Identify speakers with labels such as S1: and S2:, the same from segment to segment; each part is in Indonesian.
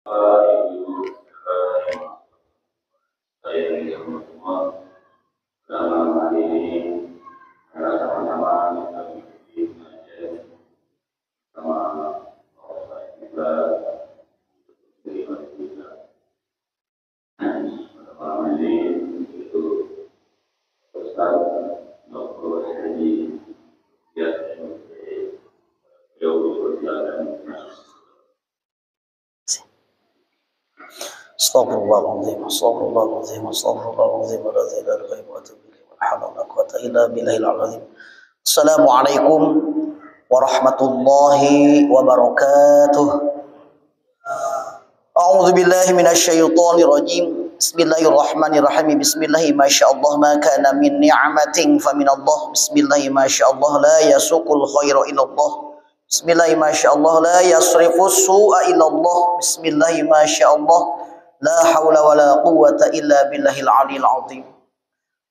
S1: Ibu, saya yang semua dalam hari ini sama-sama kita mengikuti pengajian sama saya juga dari kita. Pada malam ini itu Ustaz Dr. Haji Yasir beliau berjalan.
S2: Astaghfirullahaladzim, astaghfirullahaladzim, astaghfirullahaladzim, wa la ilaha illallah wa atubu ilaih, wa la hawla wa la quwwata illa billahil azim. Assalamualaikum warahmatullahi wabarakatuh. A'udzu billahi minasyaitonir rajim. Bismillahirrahmanirrahim. Bismillahi masyaallah ma kana min ni'matin faminallah. Bismillahi masyaallah la yasuqul khaira illallah. Bismillahi masyaallah la yasrifus su'a illallah. Bismillahi masyaallah la haula wa la quwwata illa billahil aliyil azim.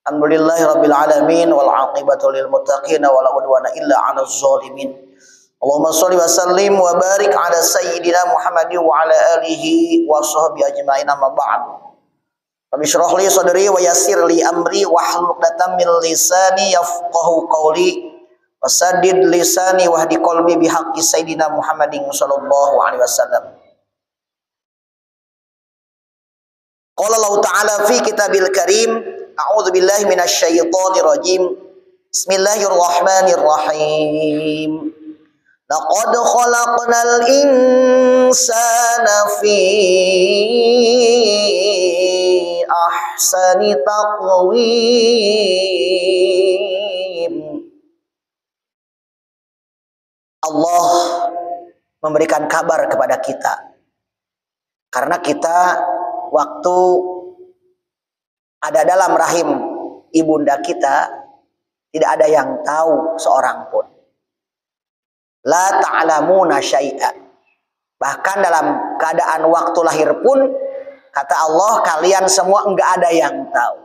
S2: Alhamdulillahi rabbil alamin wal aqibatu lil muttaqin wa la udwana illa 'alal zalimin. Allahumma shalli wa sallim wa barik ala sayyidina Muhammadin wa ala alihi wa sahbihi ajma'in, amma ba'd. Rabbi shrah li sadri wa yassir li amri wa hlul 'uqdatam min lisani yafqahu qawli wasaddid lisani wahdi qalbi bihaqqi sayyidina Muhammadin sallallahu alaihi wasallam. Qala Allah Ta'ala fi kitabil karim, a'udzu billahi minasyaitonir rajim. Bismillahirrahmanirrahim. Laqad khalaqnal insana fi ahsani taqwim. Allah memberikan kabar kepada kita karena kita waktu ada dalam rahim ibunda kita tidak ada yang tahu seorang pun. La ta'lamuna syai'a. Bahkan dalam keadaan waktu lahir pun kata Allah, kalian semua enggak ada yang tahu.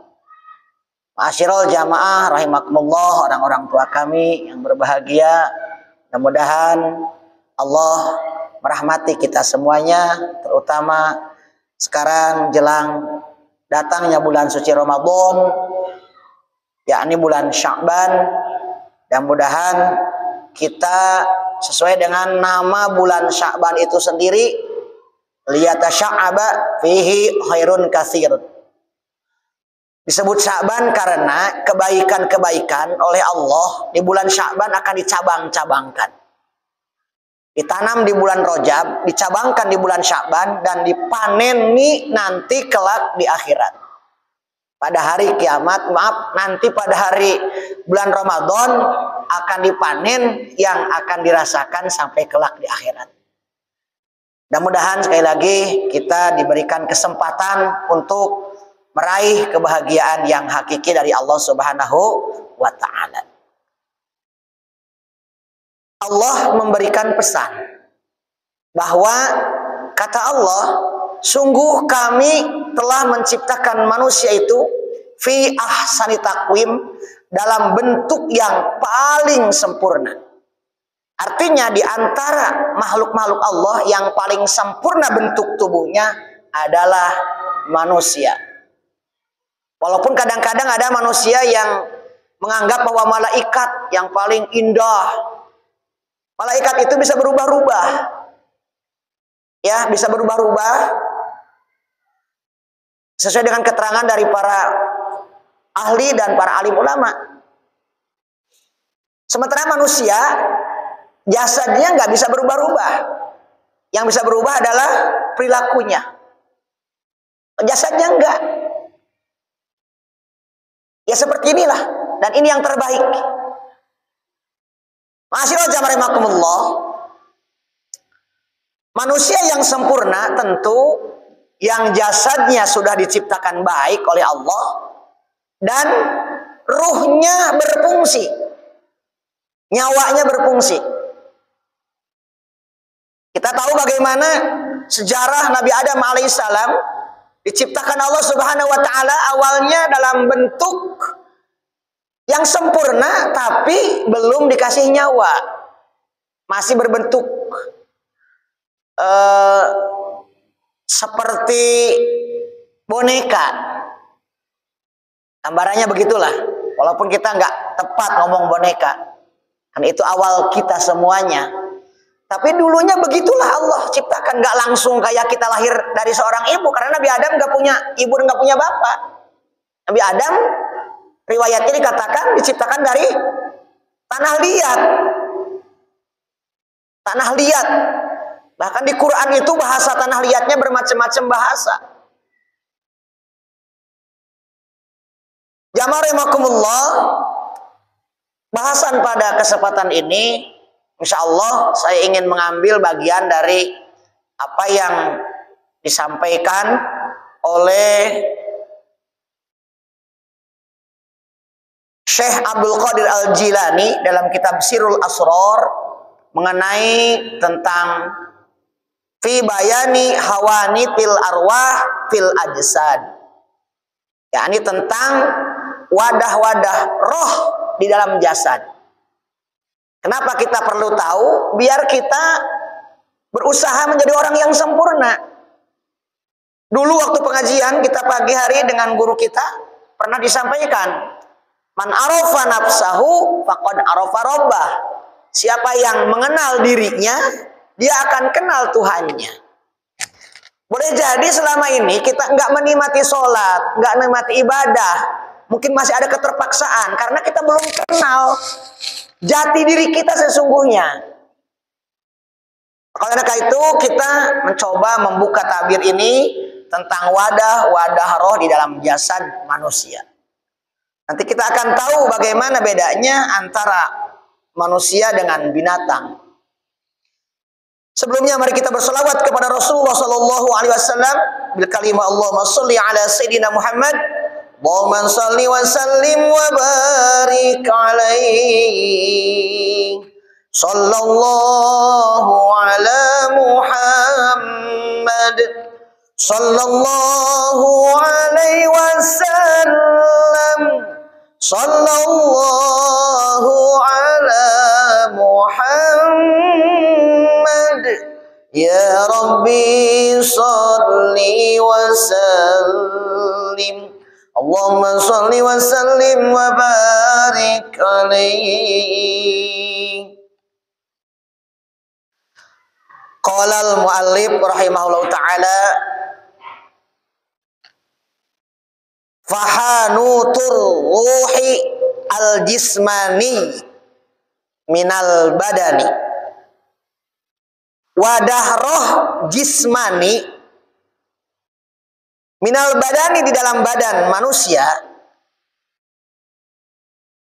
S2: Ma'asyiral jamaah rahimakumullah, orang-orang tua kami yang berbahagia, mudah-mudahan Allah merahmati kita semuanya, terutama sekarang jelang datangnya bulan suci Ramadan, yakni bulan Sya'ban, dan mudahan kita sesuai dengan nama bulan Sya'ban itu sendiri, liyatasyaaba fihi khairun katsir. Disebut Sya'ban karena kebaikan-kebaikan oleh Allah di bulan Sya'ban akan dicabang-cabangkan. Ditanam di bulan Rajab, dicabangkan di bulan Sya'ban, dan dipaneni nanti kelak di akhirat. Pada hari kiamat, nanti pada hari bulan Ramadan akan dipanen yang akan dirasakan sampai kelak di akhirat. Mudah-mudahan sekali lagi kita diberikan kesempatan untuk meraih kebahagiaan yang hakiki dari Allah Subhanahu wa Ta'ala. Allah memberikan pesan bahwa kata Allah, sungguh kami telah menciptakan manusia itu fi ahsani taqwim, dalam bentuk yang paling sempurna. Artinya di antara makhluk-makhluk Allah yang paling sempurna bentuk tubuhnya adalah manusia. Walaupun kadang-kadang ada manusia yang menganggap bahwa malaikat yang paling indah. Malaikat itu bisa berubah-ubah. Ya, bisa berubah-ubah. Sesuai dengan keterangan dari para ahli dan para alim ulama. Sementara manusia, jasadnya nggak bisa berubah-ubah. Yang bisa berubah adalah perilakunya. Jasadnya enggak. Ya seperti inilah. Dan ini yang terbaik. Ma'asyiral jamaah rahimakumullah, manusia yang sempurna tentu yang jasadnya sudah diciptakan baik oleh Allah dan ruhnya berfungsi, nyawanya berfungsi. Kita tahu bagaimana sejarah Nabi Adam alaihissalam diciptakan Allah Subhanahu wa Ta'ala awalnya dalam bentuk yang sempurna, tapi belum dikasih nyawa, masih berbentuk seperti boneka. Gambarannya begitulah. Walaupun kita nggak tepat ngomong boneka, kan itu awal kita semuanya. Tapi dulunya begitulah Allah ciptakan, nggak langsung kayak kita lahir dari seorang ibu, karena Nabi Adam nggak punya ibu dan nggak punya bapak. Nabi Adam riwayatnya dikatakan diciptakan dari tanah liat. Tanah liat. Bahkan di Quran itu bahasa tanah liatnya bermacam-macam bahasa. Jamaah rahimakumullah, bahasan pada kesempatan ini insya Allah saya ingin mengambil bagian dari apa yang disampaikan oleh Syekh Abdul Qadir Al-Jilani dalam kitab Sirul Asrar mengenai tentang fi bayani hawanitil arwah fil ajsad, yakni tentang wadah-wadah roh di dalam jasad. Kenapa kita perlu tahu? Biar kita berusaha menjadi orang yang sempurna. Dulu waktu pengajian kita pagi hari dengan guru kita pernah disampaikan, man arafa nafsahu faqad arafa rabbah. Siapa yang mengenal dirinya, dia akan kenal Tuhannya. Boleh jadi selama ini kita nggak menikmati sholat, nggak menikmati ibadah, mungkin masih ada keterpaksaan karena kita belum kenal jati diri kita sesungguhnya. Karena itu kita mencoba membuka tabir ini tentang wadah-wadah roh di dalam jasad manusia. Nanti kita akan tahu bagaimana bedanya antara manusia dengan binatang. Sebelumnya mari kita berselawat kepada Rasulullah sallallahu alaihi wasallam bil kalimah Allahumma shalli ala sayidina Muhammad. Allahumma shalli wa sallim wa barik alaihi. Sallallahu ala Muhammad. Sallallahu alaihi wasallam. Sallallahu ala Muhammad. Ya Rabbi salli wa sallim. Allahumma salli wa sallim wa barik alaihi. Qala al-muallif rahimahullah ta'ala, fahanutur ruhi al-jismani minal badani. Wadah roh jismani minal badani di dalam badan manusia,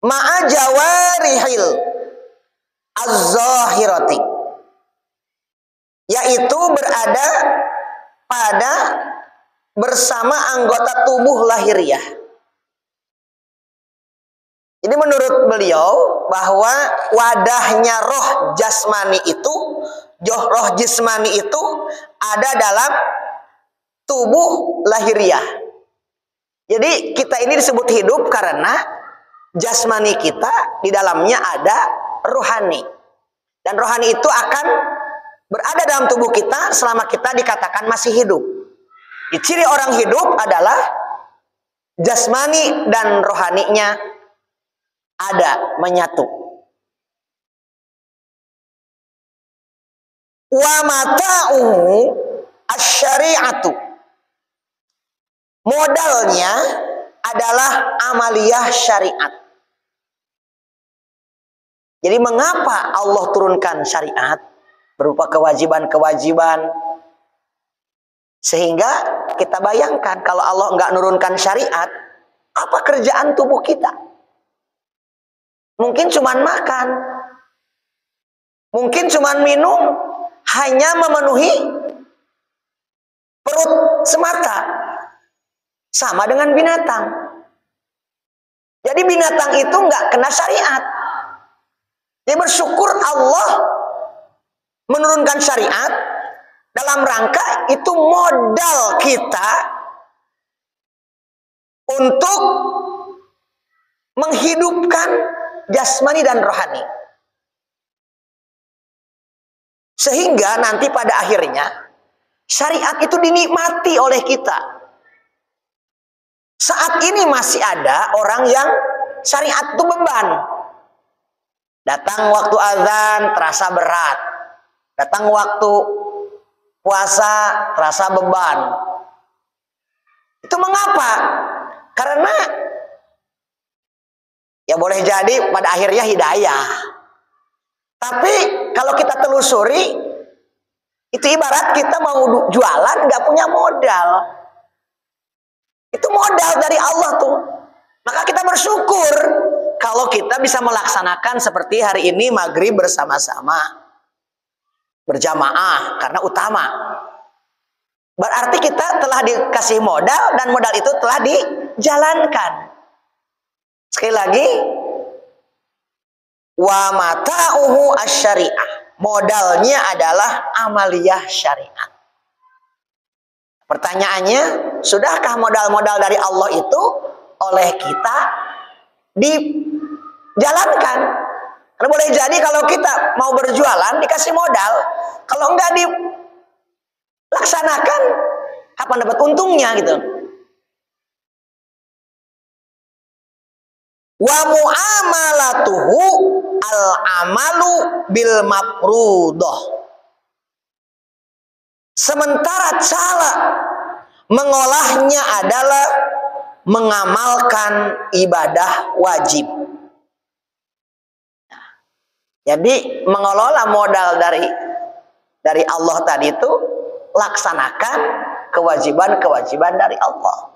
S2: ma'a jawarihil az-zahirati, yaitu berada pada bersama anggota tubuh lahiriah. Jadi menurut beliau bahwa wadahnya roh jasmani itu, roh jismani itu ada dalam tubuh lahiriah. Jadi kita ini disebut hidup karena jasmani kita di dalamnya ada rohani. Dan rohani itu akan berada dalam tubuh kita selama kita dikatakan masih hidup. Ciri orang hidup adalah jasmani dan rohaninya ada, menyatu. Wa mata'uhu asy-syari'atu. Modalnya adalah amaliyah syariat. Jadi mengapa Allah turunkan syariat berupa kewajiban-kewajiban? Sehingga kita bayangkan kalau Allah nggak nurunkan syariat, apa kerjaan tubuh kita? Mungkin cuman makan, mungkin cuman minum, hanya memenuhi perut semata, sama dengan binatang. Jadi binatang itu nggak kena syariat. Dia bersyukur Allah menurunkan syariat dalam rangka itu modal kita untuk menghidupkan jasmani dan rohani. Sehingga nanti pada akhirnya Syariat itu dinikmati oleh kita. Saat ini masih ada orang yang syariat itu beban. Datang waktu azan terasa berat. Datang waktu puasa terasa beban. Itu mengapa? Karena ya boleh jadi pada akhirnya hidayah. Tapi kalau kita telusuri, itu ibarat kita mau jualan nggak punya modal. Itu modal dari Allah tuh. Maka kita bersyukur kalau kita bisa melaksanakan seperti hari ini maghrib bersama-sama. Berjamaah karena utama. Berarti kita telah dikasih modal dan modal itu telah dijalankan. Sekali lagi, wa mata'uhu asy-syari'ah. Modalnya adalah amaliyah syariat. Pertanyaannya, sudahkah modal-modal dari Allah itu oleh kita dijalankan? Karena boleh jadi kalau kita mau berjualan dikasih modal, kalau enggak dilaksanakan, kapan dapat untungnya gitu. Wa muamalatuhu al-amalu bil mafruḍah. Sementara cara mengolahnya adalah mengamalkan ibadah wajib. Nah, jadi mengelola modal dari Allah tadi itu laksanakan kewajiban-kewajiban dari Allah.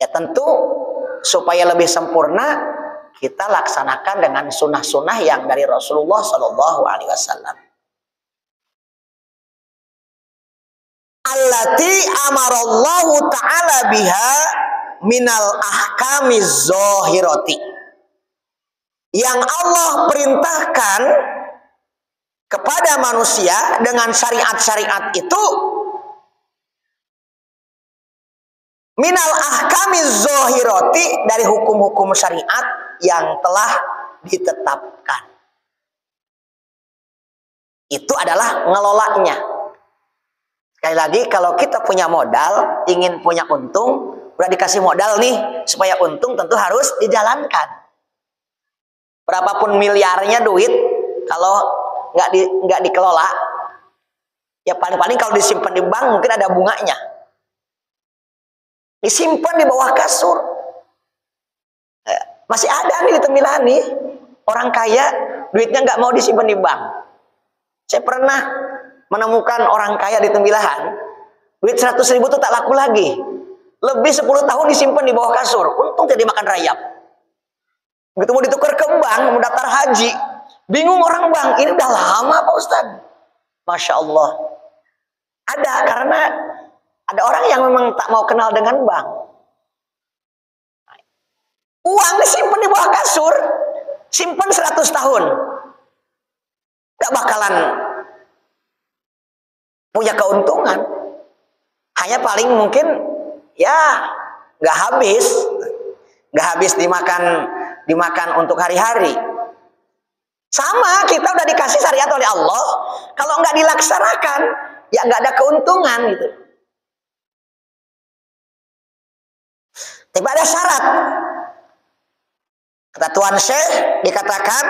S2: Ya tentu supaya lebih sempurna kita laksanakan dengan sunnah-sunnah yang dari Rasulullah Shallallahu Alaihi Wasallam. Allati amarallahu ta'ala biha minal ahkamiz zahirati. Yang Allah perintahkan kepada manusia dengan syariat-syariat itu minal ahkamiz zahirati, dari hukum-hukum syariat yang telah ditetapkan. Itu adalah ngelolanya. Sekali lagi, kalau kita punya modal, ingin punya untung, udah dikasih modal nih, supaya untung tentu harus dijalankan. Berapapun miliarnya duit, kalau nggak dikelola, ya paling-paling kalau disimpan di bank mungkin ada bunganya. Disimpan di bawah kasur. Masih ada nih di Tembilahan nih, orang kaya duitnya nggak mau disimpan di bank. Saya pernah menemukan orang kaya di Tembilahan, duit 100.000 itu tak laku lagi. Lebih 10 tahun disimpan di bawah kasur. Untung jadi makan rayap. Begitu mau ditukar ke bank, mau daftar haji, bingung orang bank, ini udah lama Pak Ustadz. Masya Allah. Ada, karena ada orang yang memang tak mau kenal dengan bank. Uang disimpan di bawah kasur, simpan 100 tahun. Gak bakalan punya keuntungan. Hanya paling mungkin ya nggak habis dimakan untuk hari-hari. Sama, kita udah dikasih syariat oleh Allah, kalau nggak dilaksanakan ya nggak ada keuntungan gitu. Tapi ada syarat. Kata Tuan Syekh dikatakan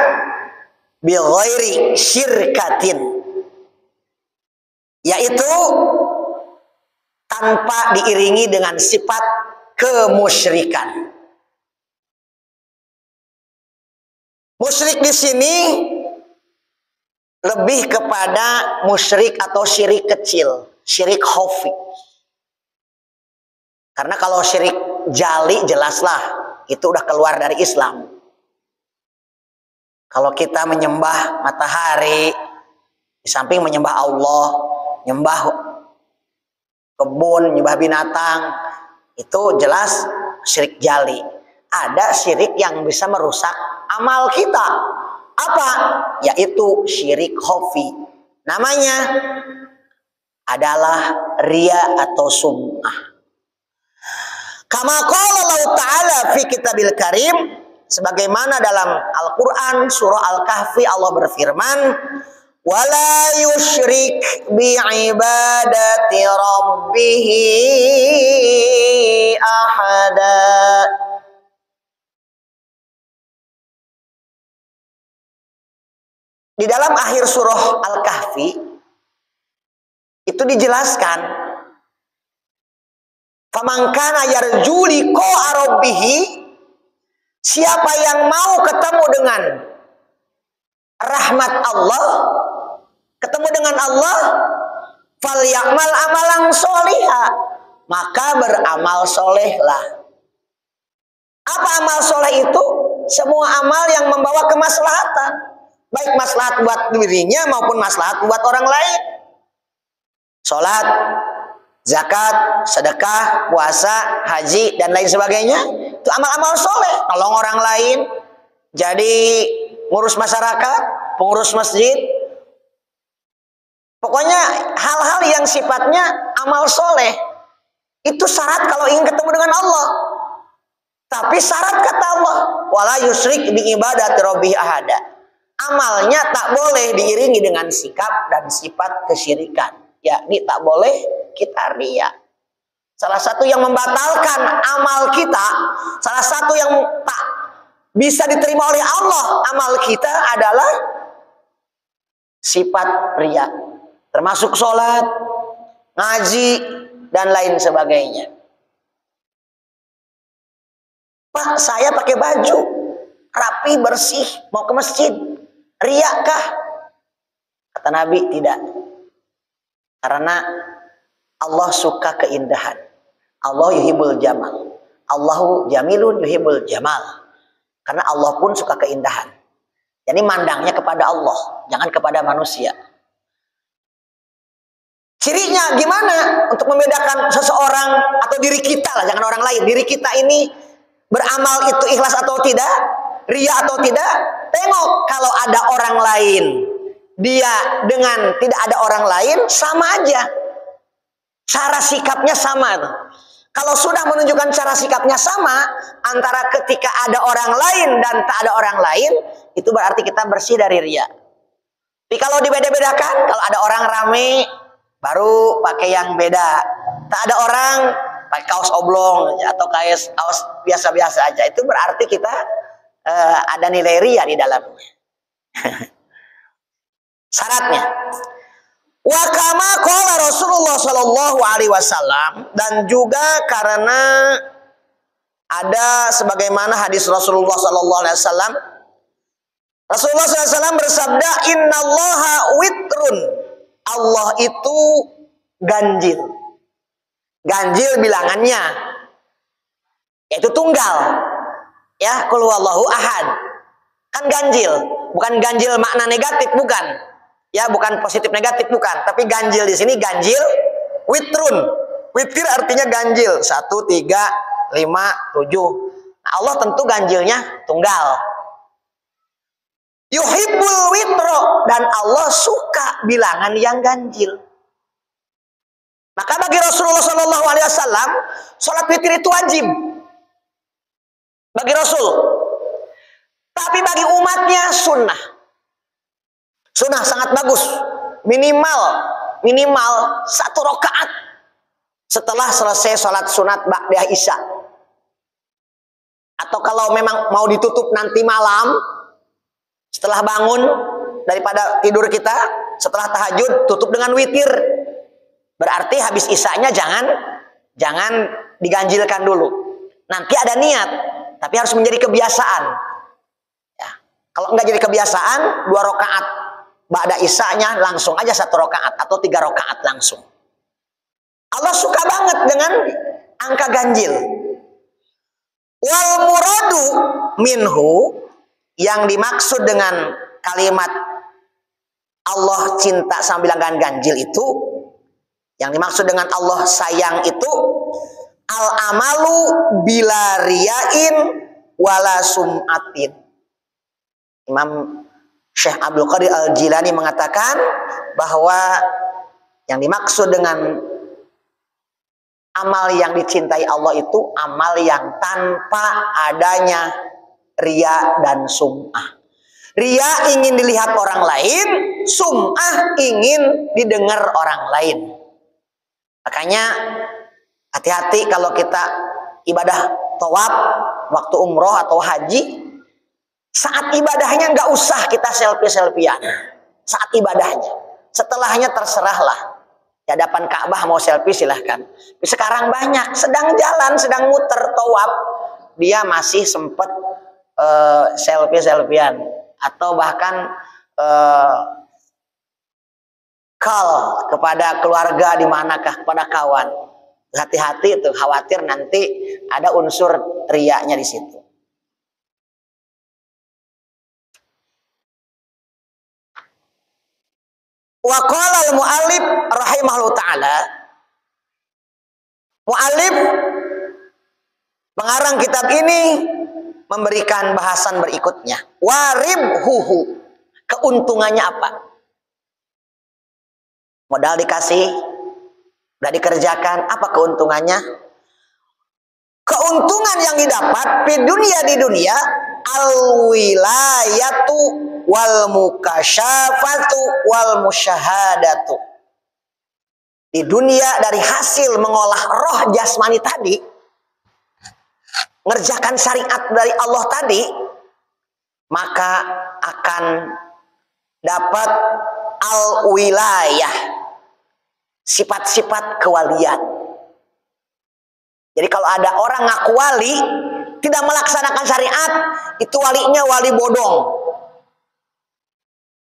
S2: bi ghairi syirkatin, yaitu tanpa diiringi dengan sifat kemusyrikan. Musyrik di sini lebih kepada musyrik atau syirik kecil, syirik khafi. Karena kalau syirik jali jelaslah itu udah keluar dari Islam. Kalau kita menyembah matahari, di samping menyembah Allah, nyembah kebun, nyembah binatang, itu jelas syirik jali. Ada syirik yang bisa merusak amal kita. Apa? Yaitu syirik khafi. Namanya adalah riya atau sum'ah. Kama qala Allah Ta'ala fi kitabil karim, sebagaimana dalam Al-Quran surah Al-Kahfi Allah berfirman, wala yusyrik bi ibadati rabbih ahada. Di dalam akhir surah Al-Kahfi itu dijelaskan, faman kana yarju liqa'a rabbih, siapa yang mau ketemu dengan rahmat Allah, ketemu dengan Allah, falyamal amalan sholiha, maka beramal solehlah. Apa amal soleh itu? Semua amal yang membawa kemaslahatan, baik maslahat buat dirinya maupun maslahat buat orang lain. Salat, zakat, sedekah, puasa, haji, dan lain sebagainya, itu amal-amal soleh. Tolong orang lain, jadi ngurus masyarakat, pengurus masjid. Pokoknya hal-hal yang sifatnya amal soleh, itu syarat kalau ingin ketemu dengan Allah. Tapi syarat kata Allah, wala yusyrik bi ibadati rabbih ahada. Amalnya tak boleh diiringi dengan sikap dan sifat kesyirikan. Yakni tak boleh kita riya. Salah satu yang membatalkan amal kita, salah satu yang tak bisa diterima oleh Allah amal kita adalah sifat riya. Termasuk sholat, ngaji, dan lain sebagainya. Pak, saya pakai baju rapi, bersih, mau ke masjid, riya kah? Kata Nabi, tidak. Karena Allah suka keindahan. Allah yuhibbul jamal. Allahu jamilun yuhibbul jamal. Karena Allah pun suka keindahan. Jadi mandangnya kepada Allah, jangan kepada manusia. Cirinya gimana untuk membedakan seseorang atau diri kita lah, jangan orang lain. Diri kita ini beramal itu ikhlas atau tidak, riya atau tidak. Tengok kalau ada orang lain, dia dengan tidak ada orang lain sama aja. Cara sikapnya sama. Kalau sudah menunjukkan cara sikapnya sama antara ketika ada orang lain dan tak ada orang lain, itu berarti kita bersih dari riya. Tapi kalau dibeda-bedakan, kalau ada orang rame baru pakai yang beda, tak ada orang pakai kaos oblong atau kaos biasa-biasa aja, itu berarti kita ada nilai riya di dalamnya. Syaratnya, wa kama qala Rasulullah sallallahu alaihi wasallam, dan juga karena ada sebagaimana hadis Rasulullah sallallahu alaihi wasallam. Rasulullah sallallahu alaihi wasallam bersabda, innallaha witrun. Allah itu ganjil. Ganjil bilangannya, yaitu tunggal. Ya, qul huwallahu ahad. Kan ganjil, bukan ganjil makna negatif, bukan. Ya, bukan positif negatif, bukan. Tapi ganjil di sini ganjil witrun. Witir artinya ganjil. 1, 3, 5, 7. Nah, Allah tentu ganjilnya tunggal. Yuhibbul witro, dan Allah suka bilangan yang ganjil. Maka bagi Rasulullah Shallallahu Alaihi Wasallam, sholat witir itu wajib bagi Rasul. Tapi bagi umatnya sunnah. Sunnah sangat bagus. Minimal 1 rakaat setelah selesai sholat sunat ba'da isya. Atau kalau memang mau ditutup nanti malam, setelah bangun daripada tidur kita, setelah tahajud tutup dengan witir. Berarti habis isyanya jangan diganjilkan dulu. Nanti ada niat, tapi harus menjadi kebiasaan. Ya. Kalau enggak jadi kebiasaan, 2 rakaat ba'da isyanya langsung aja 1 rakaat atau 3 rakaat langsung. Allah suka banget dengan angka ganjil. Wal muradu minhu, yang dimaksud dengan kalimat Allah cinta sama bilangan ganjil itu, yang dimaksud dengan Allah sayang itu, al amalu bila riyain wala sum'atin. Imam Syekh Abdul Qadir Al-Jilani mengatakan bahwa yang dimaksud dengan amal yang dicintai Allah itu amal yang tanpa adanya riya dan sum'ah. Ria ingin dilihat orang lain, sum'ah ingin didengar orang lain. Makanya hati-hati kalau kita ibadah tawaf waktu umroh atau haji, saat ibadahnya nggak usah kita selfie-selfian. Saat ibadahnya, setelahnya terserahlah. Di hadapan Ka'bah mau selfie silahkan. Sekarang banyak sedang jalan, sedang muter tawaf, dia masih sempat selfie-selfian atau bahkan call kepada keluarga di manakah, kepada kawan. Hati-hati itu, khawatir nanti ada unsur riaknya di situ. Wa qala al-mu'allif rahimahullah ta'ala, mu'allif pengarang kitab ini memberikan bahasan berikutnya. Waribhuhu, keuntungannya apa? Modal dikasih, udah dikerjakan, apa keuntungannya? Keuntungan yang didapat di dunia al-wilayatu wal mukasyafatu wal musyahadatu. Di dunia dari hasil mengolah roh jasmani tadi, ngerjakan syariat dari Allah tadi, maka akan dapat al-wilayah, sifat-sifat kewalian. Jadi kalau ada orang ngaku wali, tidak melaksanakan syariat, itu walinya wali bodong.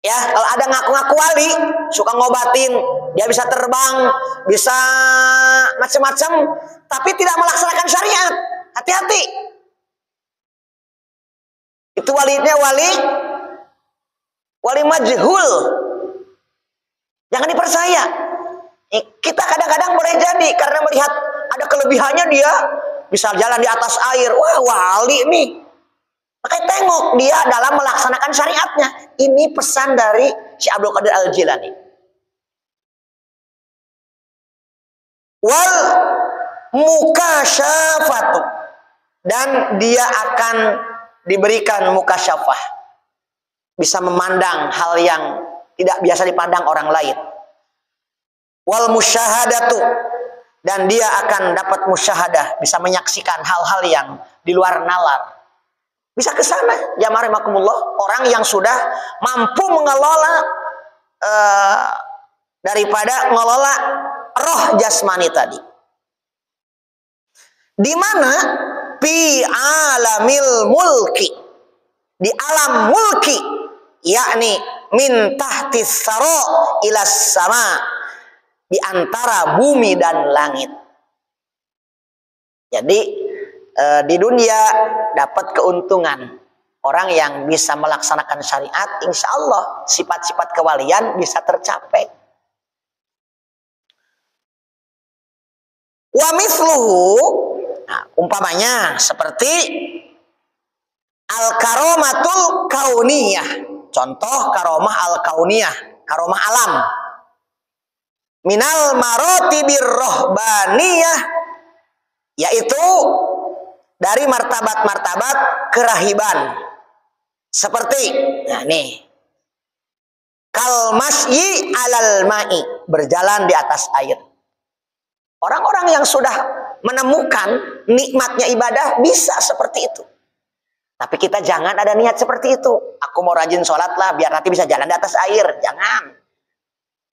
S2: Ya, kalau ada ngaku-ngaku wali, suka ngobatin, dia bisa terbang, bisa macam-macam, tapi tidak melaksanakan syariat. Hati-hati. Itu walinya wali majhul. Jangan dipercaya. Kita kadang-kadang boleh jadi karena melihat ada kelebihannya, dia bisa jalan di atas air. Wah, wali nih. Makanya tengok dia dalam melaksanakan syariatnya. Ini pesan dari Syekh Abdul Qadir Al-Jilani. Wal mukasyafatu, dan dia akan diberikan mukasyafah, bisa memandang hal yang tidak biasa dipandang orang lain. Wal musyahadatu, dan dia akan dapat musyahadah, bisa menyaksikan hal-hal yang di luar nalar. Bisa ke sana, ya marimakumullah, orang yang sudah mampu mengelola daripada mengelola roh jasmani tadi. Di mana fi alamil mulki, di alam mulki, yakni min tahtis saro ilas sama, di antara bumi dan langit. Jadi di dunia dapat keuntungan orang yang bisa melaksanakan syariat, insya Allah sifat-sifat kewalian bisa tercapai. Wa misluhu, nah, umpamanya seperti al-karomatul kauniyah. Contoh karomah al-kauniyah, karomah alam. Minal marotibir rohbaniyah, yaitu dari martabat-martabat kerahiban. Seperti, nah nih, kal masyi alal ma'i, berjalan di atas air. Orang-orang yang sudah menemukan nikmatnya ibadah bisa seperti itu. Tapi kita jangan ada niat seperti itu. Aku mau rajin sholat lah biar nanti bisa jalan di atas air. Jangan.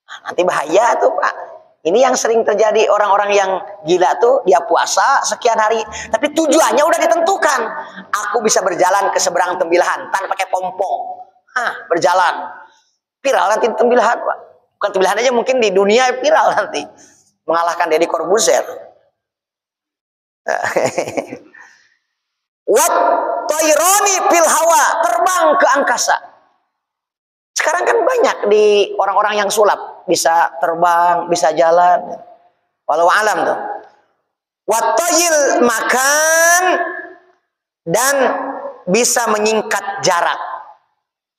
S2: Nah, nanti bahaya tuh Pak. Ini yang sering terjadi, orang-orang yang gila tuh, dia puasa sekian hari, tapi tujuannya udah ditentukan. Aku bisa berjalan ke seberang Tembilahan tanpa pakai pompong. Berjalan. Viral nanti di Tembilahan, Pak. Bukan Tembilahan aja, mungkin di dunia viral nanti. Mengalahkan Deddy Corbuzier. Wat tayroni fil hawa, terbang ke angkasa. Sekarang kan banyak di orang-orang yang sulap, bisa terbang, bisa jalan. Walau alam tuh. Wat tayil makan, dan bisa menyingkat jarak.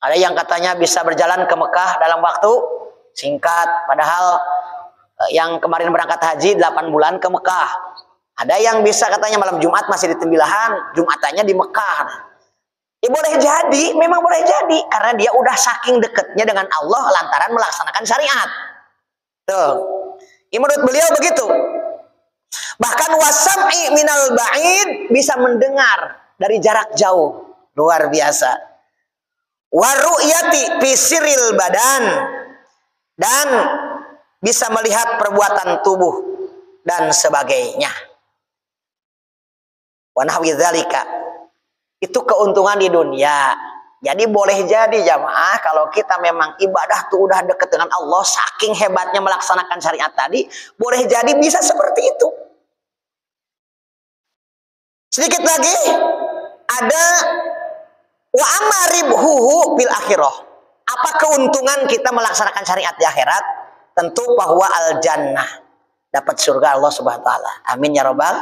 S2: Ada yang katanya bisa berjalan ke Mekah dalam waktu singkat, padahal yang kemarin berangkat haji 8 bulan ke Mekah. Ada yang bisa katanya malam Jumat masih di Tembilahan, Jumatannya di Mekah. Ya boleh jadi, memang boleh jadi karena dia udah saking dekatnya dengan Allah lantaran melaksanakan syariat. Tuh. Ya, menurut beliau begitu. Bahkan wasam'i minal ba'id, bisa mendengar dari jarak jauh. Luar biasa. Waru'yati fisiril badan, dan bisa melihat perbuatan tubuh dan sebagainya. Wa nahwi dzalika. Itu keuntungan di dunia. Jadi boleh jadi jamaah kalau kita memang ibadah tuh udah dekat dengan Allah, saking hebatnya melaksanakan syariat tadi, boleh jadi bisa seperti itu. Sedikit lagi ada wa amaribhuhu bil akhirah. Apa keuntungan kita melaksanakan syariat di akhirat? Tentu bahwa al jannah, dapat surga Allah Subhanahu wa taala. Amin ya rabbal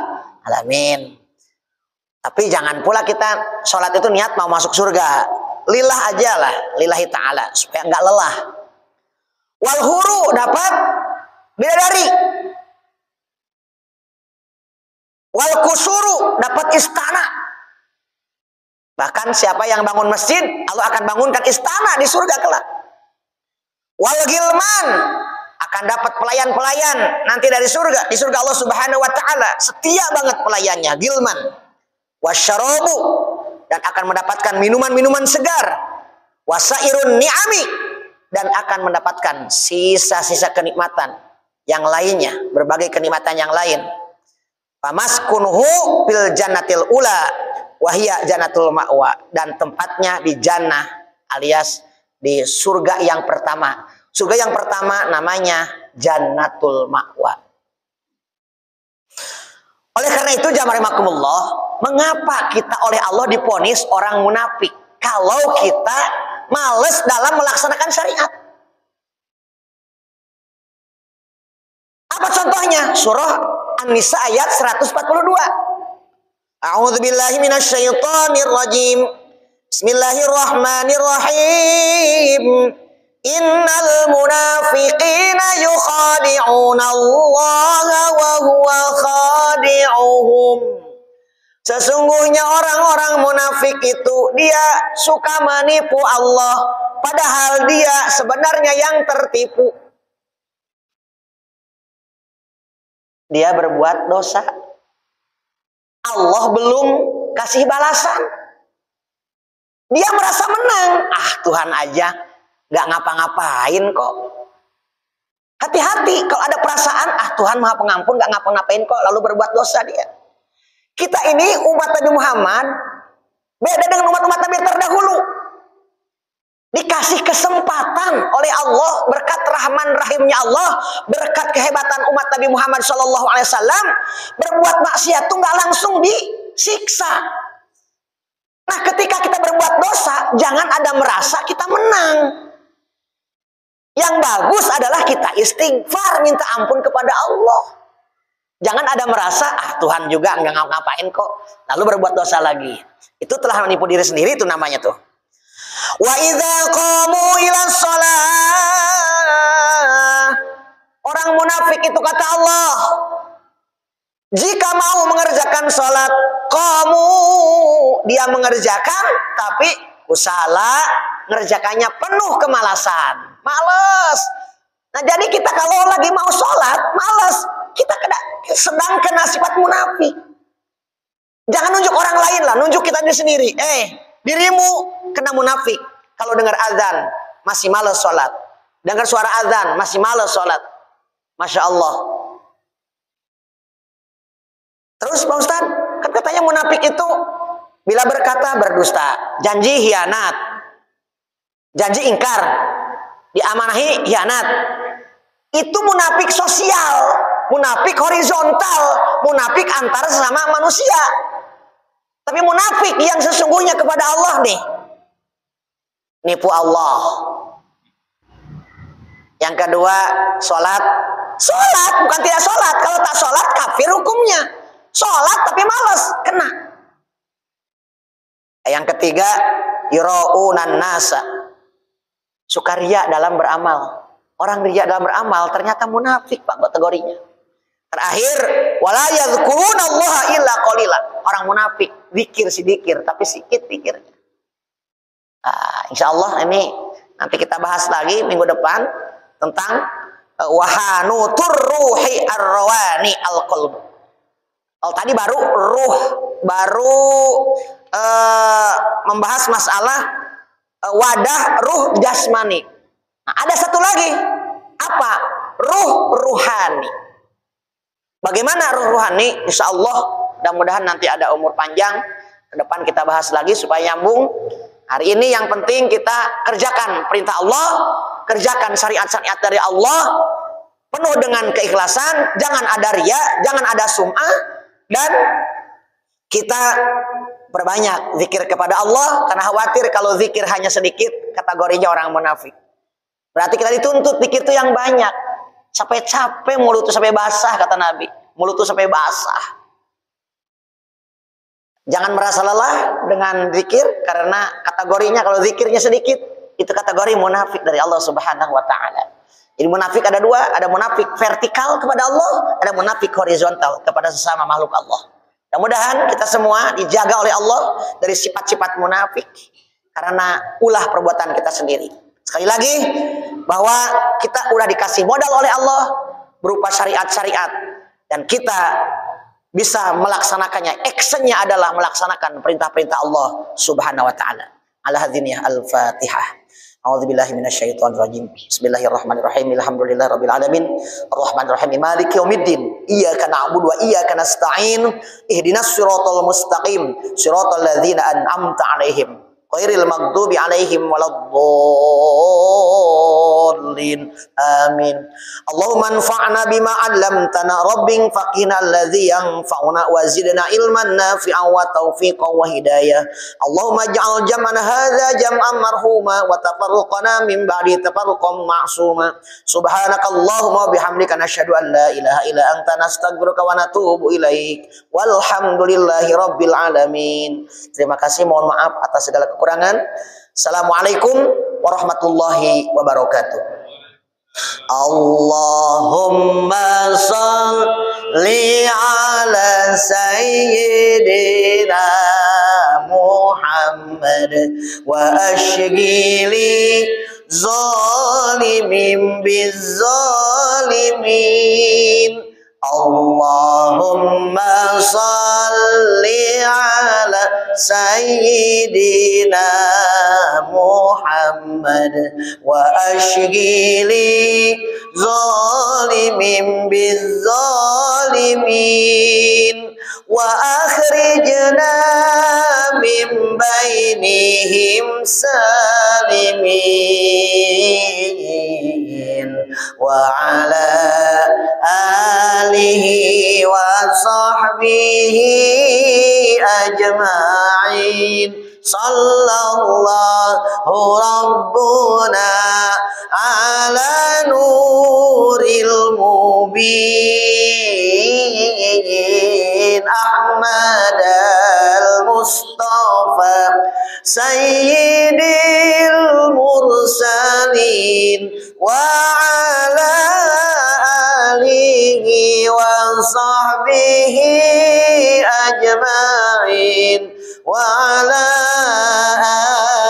S2: alamin. Tapi jangan pula kita sholat itu niat mau masuk surga. Lillah aja lah, lillahi ta'ala, supaya nggak lelah. Wal huru, dapat bidadari. Wal kusuru, dapat istana. Bahkan siapa yang bangun masjid, Allah akan bangunkan istana di surga kelak. Wal gilman, akan dapat pelayan-pelayan nanti dari surga. Di surga Allah Subhanahu wa taala setia banget pelayannya, gilman. Wasyarabu, dan akan mendapatkan minuman-minuman segar. Wasairun ni'ami, dan akan mendapatkan sisa-sisa kenikmatan yang lainnya, berbagai kenikmatan yang lain. Famaskunuhu bil jannatil ula wahia jannatul ma'wa, dan tempatnya di jannah alias di surga yang pertama. Surga yang pertama namanya jannatul ma'wa. Oleh karena itu jamaah rahimakumullah, mengapa kita oleh Allah diponis orang munafik kalau kita males dalam melaksanakan syariat? Apa contohnya? Surah An-Nisa ayat 142. A'udzubillahi minasyaitonir rajim. Bismillahirrahmanirrahim. Innal munafiqina yukhadi'una Allah wa huwa khadi'uhum. Sesungguhnya orang-orang munafik itu dia suka menipu Allah, padahal dia sebenarnya yang tertipu. Dia berbuat dosa, Allah belum kasih balasan. Dia merasa menang. Tuhan aja gak ngapa-ngapain kok. Hati-hati kalau ada perasaan Tuhan maha pengampun, gak ngapa-ngapain kok, lalu berbuat dosa dia. Kita ini umat Nabi Muhammad beda dengan umat-umat Nabi terdahulu. Dikasih kesempatan oleh Allah berkat rahman rahimnya Allah, berkat kehebatan umat Nabi Muhammad SAW, berbuat maksiat itu nggak langsung disiksa. Nah, ketika kita berbuat dosa, jangan ada merasa kita menang. Yang bagus adalah kita istighfar, minta ampun kepada Allah. Jangan ada merasa Tuhan juga nggak ngapain kok, lalu berbuat dosa lagi. Itu telah menipu diri sendiri, itu namanya tuh. Wa idza qamu ila shalah, orang munafik itu kata Allah, jika mau mengerjakan sholat, qamu, dia mengerjakan tapi kusala, ngerjakannya penuh kemalasan, males. Nah, jadi kita kalau lagi mau sholat males, kita sedang kena sifat munafik. Jangan nunjuk orang lain lah, nunjuk kita sendiri. Dirimu kena munafik. Kalau dengar azan masih malas sholat, dengar suara azan masih malas sholat. Masya Allah. Terus Pak Ustaz, kan katanya munafik itu bila berkata berdusta, janji hianat, janji ingkar, diamanahi hianat. Itu munafik sosial, munafik horizontal, munafik antara sesama manusia. Tapi munafik yang sesungguhnya kepada Allah nih, nipu Allah. Yang kedua, sholat bukan tidak sholat. Kalau tak sholat kafir hukumnya. Sholat tapi malas, kena. Yang ketiga, yura'unan nasa, suka riya dalam beramal. Orang riya dalam beramal ternyata munafik Pak kategorinya. Terakhir, wala yadhkurunallaha illa qalila. Orang munafik zikir sedikit tapi sedikit zikirnya. Insya Allah ini nanti kita bahas lagi minggu depan tentang wahanutur ruhi arwani al-qalb. Kalau tadi baru ruh, membahas masalah wadah ruh jasmani. Nah, ada satu lagi, apa? Ruh ruhani. Bagaimana ruh ruhani? Insya Allah, mudah-mudahan nanti ada umur panjang. Ke depan kita bahas lagi supaya nyambung. Hari ini yang penting kita kerjakan perintah Allah, kerjakan syariat-syariat dari Allah, penuh dengan keikhlasan, jangan ada riya, jangan ada sum'ah, dan kita berbanyak zikir kepada Allah, karena khawatir kalau zikir hanya sedikit, kategorinya orang munafik. Berarti kita dituntut zikir itu yang banyak, sampai capek mulut itu sampai basah, kata Nabi, mulut itu sampai basah. Jangan merasa lelah dengan zikir, karena kategorinya kalau zikirnya sedikit, itu kategori munafik dari Allah Subhanahu wa Ta'ala. Jadi munafik ada dua, ada munafik vertikal kepada Allah, ada munafik horizontal kepada sesama makhluk Allah. Mudah-mudahan kita semua dijaga oleh Allah dari sifat-sifat munafik, karena ulah perbuatan kita sendiri. Sekali lagi, bahwa kita udah dikasih modal oleh Allah berupa syariat-syariat, dan kita bisa melaksanakannya. Actionnya adalah melaksanakan perintah-perintah Allah Subhanahu wa Ta'ala. Ala hadziniyah al-Fatihah. A'udzubillahi minasyaitonir rajim. Bismillahirrahmanirrahim. Alhamdulillahirabbil alamin. Arrahmanir rahim. Maliki yaumiddin. Iyyaka na'budu wa iyyaka nasta'in. Ihdinas siratal mustaqim. Siratal ladzina an'amta 'alaihim ghairil maghdubi 'alaihim waladdallin. Amin. Allahumma anfa'na bima 'allamtana rabbing faqina alladzi yanfa'una wa zidna ilman nafi'an wa taufiqan wa hidayah. Allahumma ij'al jam'ana hadza jam'an marhuma wa tafarruqana min ba'di tafarruqan ma'suma. Subhanakallahumma bihamdika nasyhadu an la ilaha illa anta nastaghfiruka wa natubu ilaik. Walhamdulillahi rabbil alamin. Terima kasih, mohon maaf atas segala kekurangan. Assalamualaikum warahmatullahi wabarakatuh. Allahumma salli ala sayyidina Muhammad wa ashghili zalimin bizzalimin. Allahumma salli ala sayyidina Muhammad wa ashghili zalimin bizzalimin wa akhrijna min bainihim salimin wa ala alihi wa sahbihi ajma'in. Sallallahu rabbuna ala nuril mubin Ahmad al-Mustafa sayyidil mursalin wa ala alihi wa sahbihi ajma'in wa ala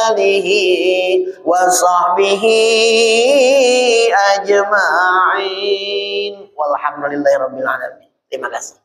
S2: alihi wa sahbihi ajma'in walhamdulillahi rabbil alamin. Terima kasih.